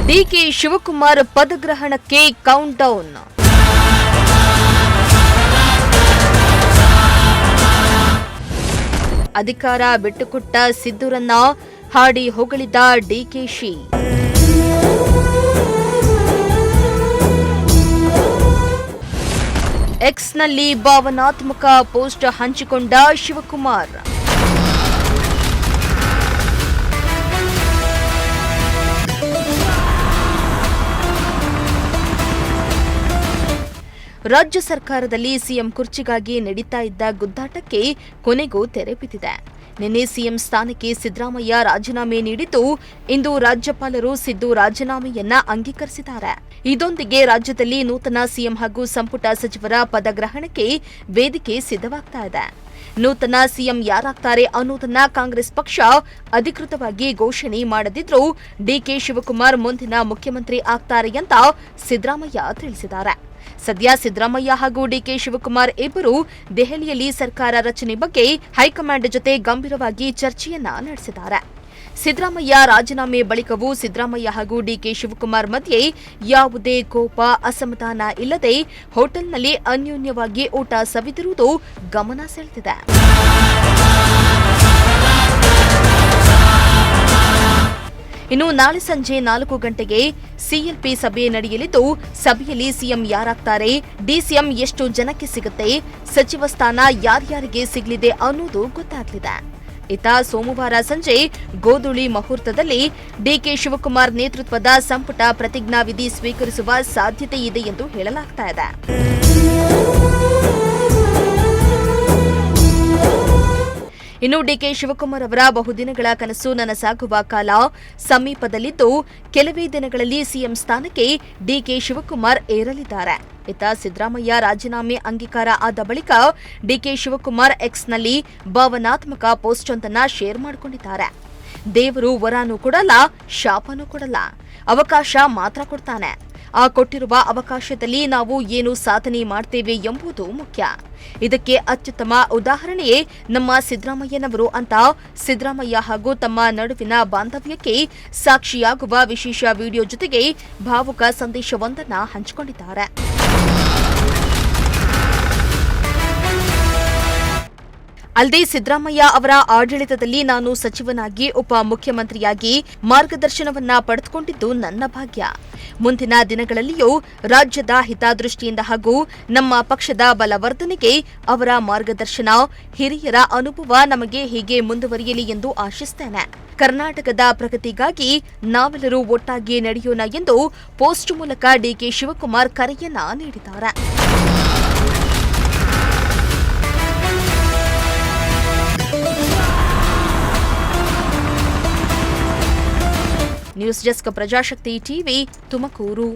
DK Shivakumar ಪದಗ್ರಹಣಕ್ಕೆ count down. ಅಧಿಕಾರ ಬಿಟ್ಟುಕೊಟ್ಟ ಸಿದ್ದುರನ್ನ ಹಾಡಿ ಹೊಗಳಿದ ಡಿಕೆಶಿ. ಎಕ್ಸ್ನಲ್ಲಿ ಭಾವನಾತ್ಮಕ ಪೋಸ್ಟ್ ಹಂಚಿಕೊಂಡ ಶಿವಕುಮಾರ್. ರಾಜ್ಯ ಸರ್ಕಾರದಲ್ಲಿ ಸಿಎಂ ಕುರ್ಚಿಗಾಗಿ ನಡೀತಾ ಇದ್ದ ಗುದ್ದಾಟಕ್ಕೆ ಕೊನೆಗೂ ತೆರೆ ಬಿದ್ದಿದೆ. ನಿನ್ನೆ ಸಿಎಂ ಸ್ಥಾನಕ್ಕೆ ಸಿದ್ದರಾಮಯ್ಯ ರಾಜೀನಾಮೆ ನೀಡಿದ್ದು, ಇಂದು ರಾಜ್ಯಪಾಲರು ಸಿದ್ದು ರಾಜೀನಾಮೆಯನ್ನ ಅಂಗೀಕರಿಸಿದ್ದಾರೆ. ಇದೊಂದಿಗೆ ರಾಜ್ಯದಲ್ಲಿ ನೂತನ ಸಿಎಂ ಹಾಗೂ ಸಂಪುಟ ಸಚಿವರ ಪದಗ್ರಹಣಕ್ಕೆ ವೇದಿಕೆ ಸಿದ್ಧವಾಗ್ತಾ ಇದೆ. ನೂತನ ಸಿಎಂ ಯಾರಾಗ್ತಾರೆ ಅನ್ನೋದನ್ನ ಕಾಂಗ್ರೆಸ್ ಪಕ್ಷ ಅಧಿಕೃತವಾಗಿ ಘೋಷಣೆ ಮಾಡದಿದ್ರೂ ಡಿಕೆ ಶಿವಕುಮಾರ್ ಮುಂದಿನ ಮುಖ್ಯಮಂತ್ರಿ ಆಗ್ತಾರೆ ಅಂತ ಸಿದ್ದರಾಮಯ್ಯ ತಿಳಿಸಿದ್ದಾರೆ. ಸದ್ಯ ಸಿದ್ದರಾಮಯ್ಯ ಹಾಗೂ ಡಿಕೆ ಶಿವಕುಮಾರ್ ಇಬ್ಬರು ದೆಹಲಿಯಲ್ಲಿ ಸರ್ಕಾರ ರಚನೆ ಬಗ್ಗೆ ಹೈಕಮಾಂಡ್ ಜೊತೆ ಗಂಭೀರವಾಗಿ ಚರ್ಚೆಯನ್ನ ನಡೆಸಿದ್ದಾರೆ. ಸಿದ್ದರಾಮಯ್ಯ ರಾಜೀನಾಮೆ ಬಳಿಕವೂ ಸಿದ್ದರಾಮಯ್ಯ ಹಾಗೂ ಡಿಕೆ ಶಿವಕುಮಾರ್ ಮಧ್ಯೆ ಯಾವುದೇ ಕೋಪ ಅಸಮಾಧಾನ ಇಲ್ಲದೆ ಹೋಟೆಲ್ನಲ್ಲಿ ಅನ್ಯೋನ್ಯವಾಗಿ ಊಟ ಸವಿದಿರುವುದು ಗಮನ ಸೆಳೆದಿದೆ. ಇನ್ನು ನಾಳೆ ಸಂಜೆ 4 ಗಂಟೆಗೆ ಸಿಎಲ್ಪಿ ಸಭೆ ನಡೆಯಲಿದ್ದು, ಸಭೆಯಲ್ಲಿ ಸಿಎಂ ಯಾರಾಗ್ತಾರೆ, ಡಿಸಿಎಂ ಎಷ್ಟು ಜನಕ್ಕೆ ಸಿಗುತ್ತೆ, ಸಚಿವ ಸ್ಥಾನ ಯಾರ್ಯಾರಿಗೆ ಸಿಗಲಿದೆ ಅನ್ನೋದು ಗೊತ್ತಾಗಲಿದೆ. ಇತ್ತ ಸೋಮವಾರ ಸಂಜೆ ಗೋಧೂಳಿ ಮುಹೂರ್ತದಲ್ಲಿ ಡಿಕೆ ಶಿವಕುಮಾರ್ ನೇತೃತ್ವದ ಸಂಪುಟ ಪ್ರತಿಜ್ಞಾವಿಧಿ ಸ್ವೀಕರಿಸುವ ಸಾಧ್ಯತೆ ಇದೆ ಎಂದು ಹೇಳಲಾಗ್ತಾ ಇದೆ. ಇನ್ನು ಡಿಕೆ ಶಿವಕುಮಾರ್ ಅವರ ಬಹುದಿನಗಳ ಕನಸು ನನಸಾಗುವ ಕಾಲ ಸಮೀಪದಲ್ಲಿದ್ದು, ಕೆಲವೇ ದಿನಗಳಲ್ಲಿ ಸಿಎಂ ಸ್ಥಾನಕ್ಕೆ ಡಿಕೆ ಶಿವಕುಮಾರ್ ಏರಲಿದ್ದಾರೆ. ಇತ್ತ ಸಿದ್ದರಾಮಯ್ಯ ರಾಜೀನಾಮೆ ಅಂಗೀಕಾರ ಆದ ಬಳಿಕ ಡಿಕೆ ಶಿವಕುಮಾರ್ ಎಕ್ಸ್ನಲ್ಲಿ ಭಾವನಾತ್ಮಕ ಪೋಸ್ಟ್ ಒಂದನ್ನ ಶೇರ್ ಮಾಡಿಕೊಂಡಿದ್ದಾರೆ. ದೇವರು ವರನೂ ಕೊಡಲ್ಲ, ಶಾಪನೂ ಕೊಡಲ್ಲ, ಅವಕಾಶ ಮಾತ್ರ ಕೊಡ್ತಾನೆ. ಆ ಕೊಟ್ಟಿರುವ ಅವಕಾಶದಲ್ಲಿ ನಾವು ಏನು ಸಾಧನೆ ಮಾಡ್ತೇವೆ ಎಂಬುದು ಮುಖ್ಯ. ಇದಕ್ಕೆ ಅತ್ಯುತ್ತಮ ಉದಾಹರಣೆಯೇ ನಮ್ಮ ಸಿದ್ದರಾಮಯ್ಯನವರು ಅಂತ ಸಿದ್ದರಾಮಯ್ಯ ಹಾಗೂ ತಮ್ಮ ನಡುವಿನ ಬಾಂಧವ್ಯಕ್ಕೆ ಸಾಕ್ಷಿಯಾಗುವ ವಿಶೇಷ ವಿಡಿಯೋ ಜೊತೆಗೆ ಭಾವುಕ ಸಂದೇಶವೊಂದನ್ನು ಹಂಚಿಕೊಂಡಿದ್ದಾರೆ. ಅಲ್ಲದೆ ಸಿದ್ದರಾಮಯ್ಯ ಅವರ ಆಡಳಿತದಲ್ಲಿ ನಾನು ಸಚಿವನಾಗಿ ಉಪ ಮುಖ್ಯಮಂತ್ರಿಯಾಗಿ ಮಾರ್ಗದರ್ಶನವನ್ನ ಪಡೆದುಕೊಂಡಿದ್ದು ನನ್ನ ಭಾಗ್ಯ. ಮುಂದಿನ ದಿನಗಳಲ್ಲಿಯೂ ರಾಜ್ಯದ ಹಿತದೃಷ್ಟಿಯಿಂದ ಹಾಗೂ ನಮ್ಮ ಪಕ್ಷದ ಬಲವರ್ಧನೆಗೆ ಅವರ ಮಾರ್ಗದರ್ಶನ, ಹಿರಿಯರ ಅನುಭವ ನಮಗೆ ಹೀಗೆ ಮುಂದುವರಿಯಲಿ ಎಂದು ಆಶಿಸುತ್ತೇನೆ. ಕರ್ನಾಟಕದ ಪ್ರಗತಿಗಾಗಿ ನಾವೆಲ್ಲರೂ ಒಟ್ಟಾಗಿ ನಡೆಯೋಣ ಎಂದು ಪೋಸ್ಟ್ ಮೂಲಕ ಡಿಕೆ ಶಿವಕುಮಾರ್ ಕರೆಯನ್ನ ನೀಡಿದ್ದಾರೆ. News desk Prajashakti TV Tumakuru.